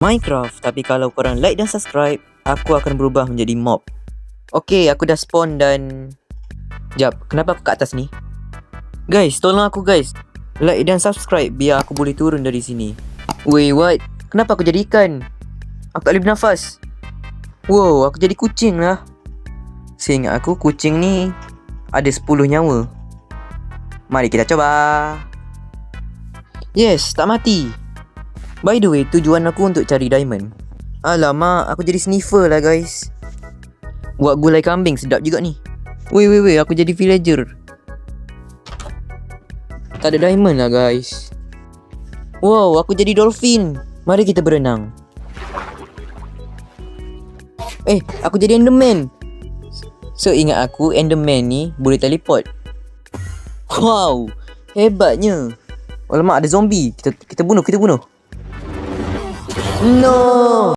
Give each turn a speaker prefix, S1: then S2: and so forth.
S1: Minecraft, tapi kalau korang like dan subscribe, aku akan berubah menjadi mob. Okay, aku dah spawn dan... Jap, kenapa aku kat atas ni? Guys, tolong aku guys. Like dan subscribe biar aku boleh turun dari sini. Wait, what? Kenapa aku jadi ikan? Aku tak boleh bernafas. Wow, aku jadi kucing lah. Seingat aku, kucing ni ada 10 nyawa. Mari kita coba. Yes, tak mati. By the way, tujuan aku untuk cari diamond. Alamak, aku jadi sniffer lah guys. Buat gulai kambing sedap juga ni. Weh, aku jadi villager. Tak ada diamond lah guys. Wow, aku jadi dolphin. Mari kita berenang. Aku jadi enderman. So ingat aku, enderman ni boleh teleport. Wow, hebatnya. Alamak, ada zombie. Kita bunuh. No.